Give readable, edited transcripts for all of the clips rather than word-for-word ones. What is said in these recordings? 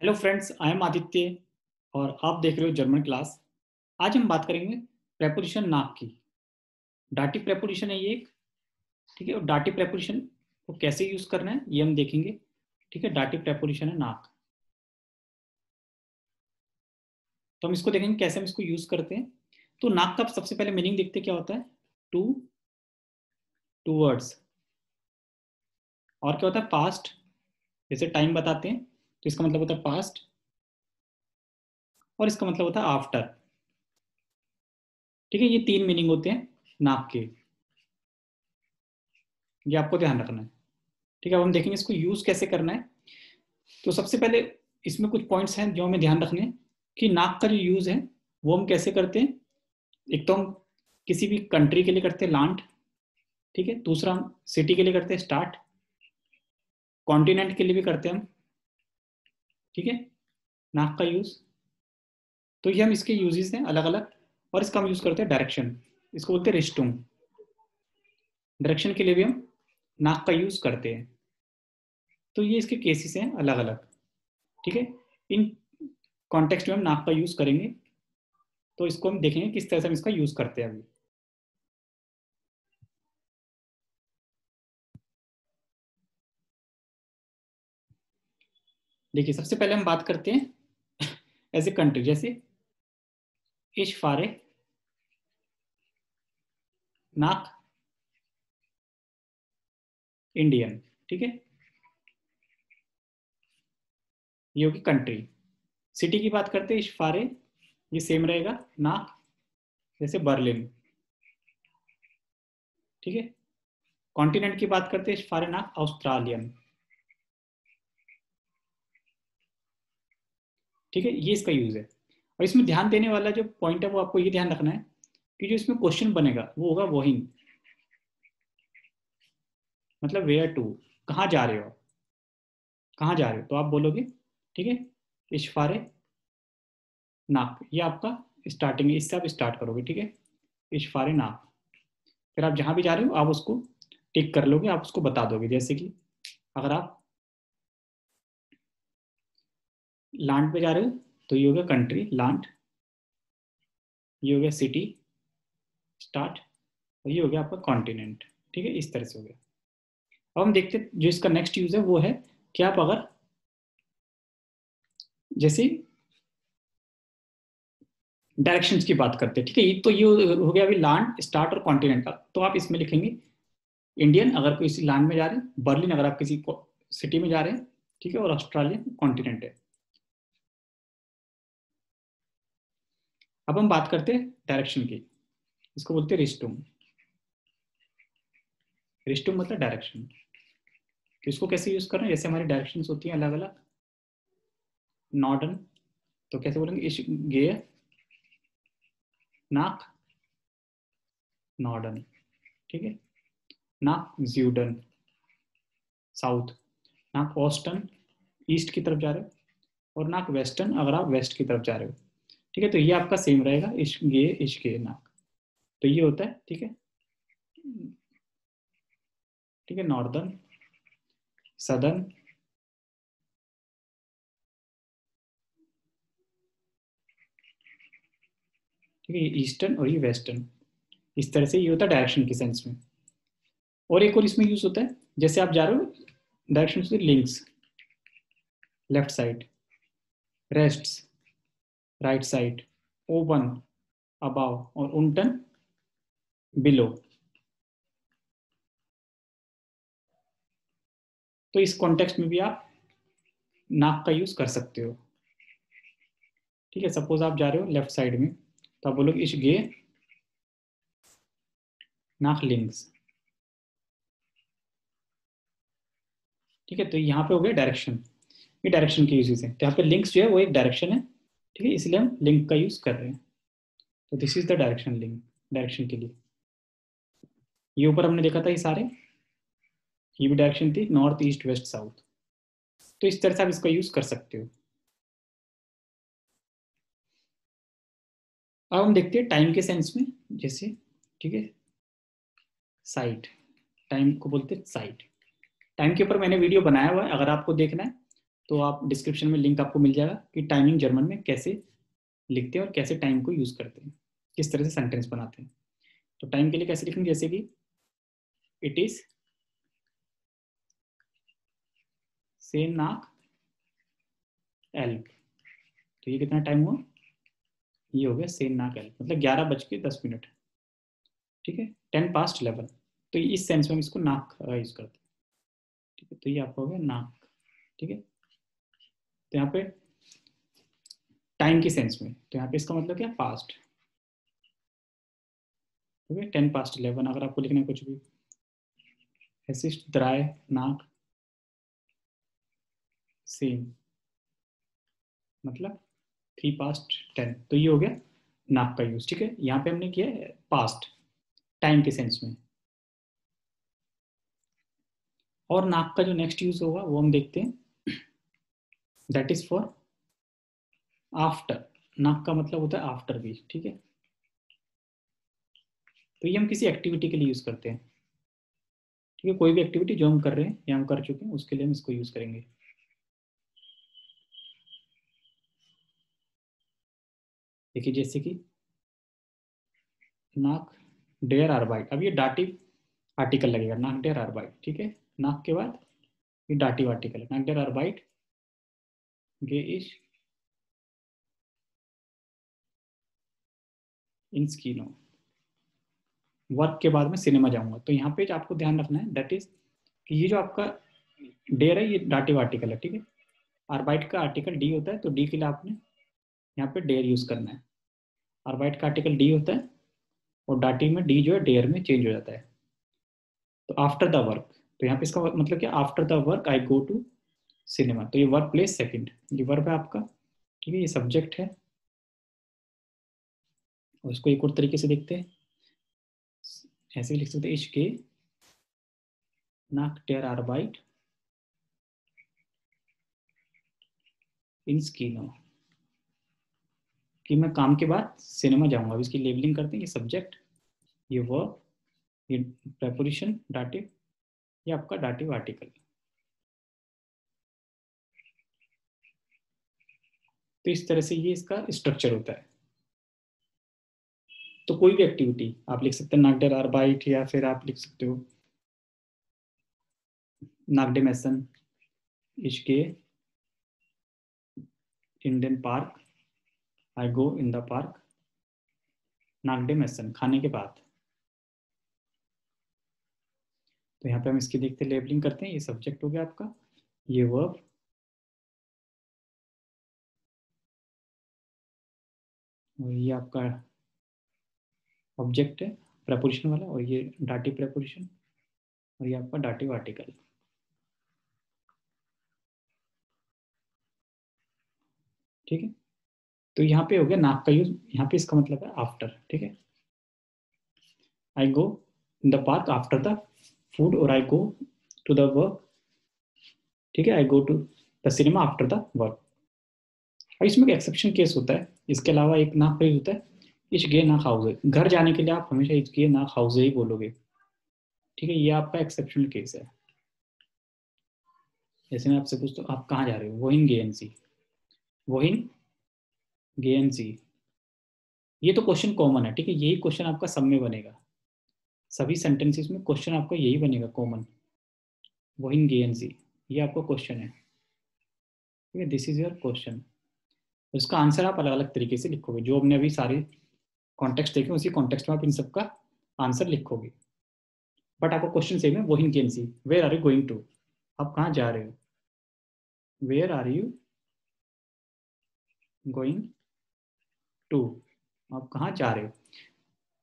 Hello friends, I am Aditya और आप देख रहे हो जर्मन क्लास। आज हम बात करेंगे प्रेपोजिशन नाक की। डाटी प्रेपोजिशन है ये एक। ठीक है, और डाटी प्रेपोजिशन को कैसे यूज करना है ये हम देखेंगे। ठीक है, डाटी प्रेपोजिशन है नाक। तो हम इसको देखेंगे कैसे हम इसको यूज करते हैं। तो नाक का सबसे पहले मीनिंग देखते क्या होता है। To, towards. और क्या होता है पास्ट। जैसे टाइम बताते हैं तो इसका मतलब होता है पास्ट, और इसका मतलब होता है आफ्टर। ठीक है, ये तीन मीनिंग होते हैं नाक के। ये आपको ध्यान रखना है। ठीक है, अब हम देखेंगे इसको यूज कैसे करना है। तो सबसे पहले इसमें कुछ पॉइंट्स हैं जो हमें ध्यान रखने हैं कि नाक का जो यूज है वो हम कैसे करते हैं। एक तो हम किसी भी कंट्री के लिए करते हैं लांट। ठीक है, दूसरा हम सिटी के लिए करते हैं स्टार्ट। कॉन्टिनेंट के लिए भी करते हैं हम। ठीक है, नाक का यूज। तो ये हम इसके यूजेस हैं अलग अलग। और इसका हम यूज करते हैं डायरेक्शन। इसको बोलते हैं रिस्टुम। डायरेक्शन के लिए भी हम नाक का यूज करते हैं। तो ये इसके केसेस हैं अलग अलग। ठीक है, इन कॉन्टेक्स्ट में हम नाक का यूज करेंगे। तो इसको हम देखेंगे किस तरह से हम इसका यूज करते हैं अभी। देखिए, सबसे पहले हम बात करते हैं एज ए कंट्री। जैसे इश फारे नाक इंडियन। ठीक है, ये होगी कंट्री। सिटी की बात करते हैं इश फारे, ये सेम रहेगा नाक। जैसे बर्लिन। ठीक है, कॉन्टिनेंट की बात करते हैं इश फारे नाक ऑस्ट्रेलियन। ठीक है, ये इसका यूज है। और इसमें ध्यान देने वाला जो पॉइंट है वो आपको ये ध्यान रखना है कि जो इसमें क्वेश्चन बनेगा वो होगा वही। मतलब वेयर टू, कहाँ जा रहे हो, कहाँ जा रहे हो तो आप बोलोगे। ठीक है, इश फारे नाक, ये आपका स्टार्टिंग है, इससे आप स्टार्ट करोगे। ठीक है, इश फारे नाक। फिर आप जहां भी जा रहे हो आप उसको टिक कर लोगे, आप उसको बता दोगे। जैसे कि अगर आप लैंड पे जा रहे हो तो ये हो गया कंट्री लैंड, ये हो गया सिटी स्टार्ट, और ये हो गया आपका कॉन्टिनेंट। ठीक है, इस तरह से हो गया। अब हम देखते हैं जो इसका नेक्स्ट यूज है वो है कि आप अगर जैसे डायरेक्शंस की बात करते हैं। ठीक है, तो ये हो गया अभी लैंड स्टार्ट और कॉन्टिनेंट का। तो आप इसमें लिखेंगे इंडियन अगर कोई किसी लैंड में जा रहे हैं, बर्लिन अगर आप किसी सिटी में जा रहे हैं। ठीक है, और ऑस्ट्रेलियन कॉन्टिनेंट है। अब हम बात करते हैं डायरेक्शन की। इसको बोलते हैं रिस्टूम। रिस्टूम मतलब डायरेक्शन। तो इसको कैसे यूज करना है, जैसे हमारी डायरेक्शन होती हैं अलग अलग। नॉर्डर्न, तो कैसे बोलेंगे इश गे नाक नॉर्डर्न। ठीक है, नाक ज्यूडन साउथ। नाक ऑस्टर्न ईस्ट की तरफ जा रहे हो, और नाक वेस्टर्न अगर आप वेस्ट की तरफ जा रहे हो। ठीक है, तो ये आपका सेम रहेगा इश गे नाक। तो ये होता है। ठीक है, ठीक है, नॉर्दर्न सदर्न। ठीक है, ये ईस्टर्न और ये वेस्टर्न। इस तरह से ये होता है डायरेक्शन के सेंस में। और एक और इसमें यूज होता है, जैसे आप जा रहे हो डायरेक्शन से लिंक्स लेफ्ट साइड, रेस्ट्स राइट साइड, ओवन अबाव, और उल्टन बिलो। तो इस कॉन्टेक्स्ट में भी आप नाक का यूज कर सकते हो। ठीक है, सपोज आप जा रहे हो लेफ्ट साइड में तो आप बोलोगे इश गे नाक लिंक्स। ठीक है, तो यहाँ पे हो गया डायरेक्शन। ये डायरेक्शन की यूजेस है। तो यहाँ पे लिंक्स जो है वो एक डायरेक्शन है। ठीक है, इसलिए हम लिंक का यूज कर रहे हैं। तो this is the direction link, direction के लिए। ये ऊपर हमने देखा था ये सारे, ये भी डायरेक्शन थी नॉर्थ ईस्ट वेस्ट साउथ। तो इस तरह से आप इसका यूज कर सकते हो। अब हम देखते हैं टाइम के सेंस में। जैसे ठीक है, साइट, टाइम को बोलते हैं साइट। टाइम के ऊपर मैंने वीडियो बनाया हुआ है, अगर आपको देखना है तो आप डिस्क्रिप्शन में लिंक आपको मिल जाएगा कि टाइमिंग जर्मन में कैसे लिखते हैं और कैसे टाइम को यूज़ करते हैं, किस तरह से सेंटेंस बनाते हैं। तो टाइम के लिए कैसे लिखेंगे, जैसे कि इट इज से नाक एल्प। तो ये कितना टाइम हुआ, ये हो गया से नाक एल्प, मतलब 11:10। ठीक है, 11:10। तो इस सेंस में हम इसको नाक यूज करते हैं। ठीक है, तो ये आपका हो गया नाक। ठीक है, तो यहाँ पे टाइम के सेंस में, तो यहाँ पे इसका मतलब क्या, पास्ट। ठीक है, 10:11। अगर आपको लिखना है कुछ भी, असिस्ट द्राय नाक सेम, मतलब 3:10। तो ये हो गया नाक का यूज। ठीक है, यहाँ पे हमने किया है पास्ट, टाइम के सेंस में। और नाक का जो नेक्स्ट यूज होगा वो हम देखते हैं, दैट इज फॉर आफ्टर। नाक का मतलब होता है आफ्टर भी। ठीक है, तो ये हम किसी एक्टिविटी के लिए यूज करते हैं। ठीक है, कोई भी एक्टिविटी जो हम कर रहे हैं या हम कर चुके हैं उसके लिए हम इसको यूज करेंगे। देखिए जैसे कि नाक डेयर आर्बाइट, अब ये डाटिव आर्टिकल लगेगा, नाक डेयर आर्बाइट। ठीक है, नाक के बाद ये डाटिव आर्टिकल है, नाक डेयर आर्बाइट गे इज इन स्कीनो। वर्क के बाद में सिनेमा जाऊंगा। तो यहाँ पे जो आपको ध्यान रखना है दैट इज कि ये जो आपका डेयर है ये डाटिव आर्टिकल है। ठीक है, आर्बाइट का आर्टिकल डी होता है, तो डी के लिए आपने यहाँ पे डेयर यूज करना है। आर्बाइट का आर्टिकल डी होता है और डाटिव में डी जो है डेयर में चेंज हो जाता है। तो आफ्टर द वर्क, तो यहाँ पे इसका मतलब क्या, after the work I go to cinema. तो ये वर्क प्लेस सेकंड, ये वर्ब है आपका। ठीक है, ये सब्जेक्ट है। और इसको एक और तरीके से देखते हैं, ऐसे लिख सकते हैं, इश्क के नाक डेयर आर्बाइट इन स्कीनो, कि मैं काम के बाद सिनेमा जाऊंगा। अब इसकी लेबलिंग करते हैं, ये सब्जेक्ट, ये वर्ब, ये प्रेपोजिशन डाटिव, ये आपका डाटिव आर्टिकल। तो इस तरह से ये इसका स्ट्रक्चर होता है। तो कोई भी एक्टिविटी आप लिख सकते हैं नागडेर आर्बाइट, या फिर आप लिख सकते हो नागडे मैसन इश्के इंडियन पार्क I go in the park. नागडे मैसन खाने के बाद। तो यहाँ पे हम इसकी देखते लेबलिंग करते हैं, ये सब्जेक्ट हो गया आपका, ये वर्ब, और ये आपका ऑब्जेक्ट है प्रेपोजिशन वाला, और ये डाटिव प्रेपोजिशन, और ये आपका डाटिव आर्टिकल। ठीक है, तो यहाँ पे हो गया नाक का यूज, यहाँ पे इसका मतलब है आफ्टर। ठीक है, I go in the park after the food, और I go to the work. ठीक है, I go to the cinema after the work. और इसमें एक एक्सेप्शन केस होता है, इसके अलावा एक नाक का यूज होता है, इच गे नाक हाउजे। घर जाने के लिए आप हमेशा इच गे नाक हाउजे ही बोलोगे। ठीक है, ये आपका एक्सेप्शनल केस है। जैसे मैं आपसे पूछता हूँ आप कहाँ जा रहे हो, वोहिन गे एन सी, वोहिन गे एन सी। ये तो क्वेश्चन कॉमन है। ठीक है, यही क्वेश्चन आपका सब में बनेगा, सभी सेंटेंसेस में क्वेश्चन आपका यही बनेगा कॉमन, वोहिन गे एन सी। ये आपका क्वेश्चन है। ठीक है, दिस इज योर क्वेश्चन। उसका आंसर आप अलग अलग तरीके से लिखोगे, जो हमने अभी सारे कॉन्टेक्स्ट देखे उसी कॉन्टेक्स्ट में आप इन सबका आंसर लिखोगे। बट आपको क्वेश्चन सेम है, वोहिन गे एन सी, where are you going to, आप कहाँ जा रहे हो, where are you going to, आप कहाँ जा रहे हो।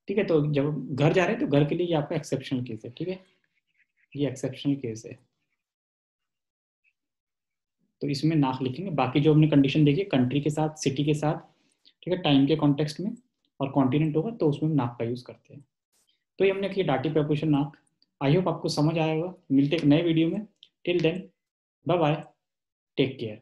ठीक है, तो जब घर जा रहे हैं तो घर के लिए ये आपका एक्सेप्शनल केस है। ठीक है, ये एक्सेप्शनल केस है, तो इसमें नाक लिखेंगे। बाकी जो हमने कंडीशन देखी कंट्री के साथ, सिटी के साथ, ठीक है, टाइम के कॉन्टेक्स्ट में, और कॉन्टिनेंट होगा तो उसमें नाक का यूज करते हैं। तो ये हमने किया डाटी प्रपोजिशन नाक। आई होप आपको समझ आया होगा। मिलते एक नए वीडियो में, till then bye bye, take care.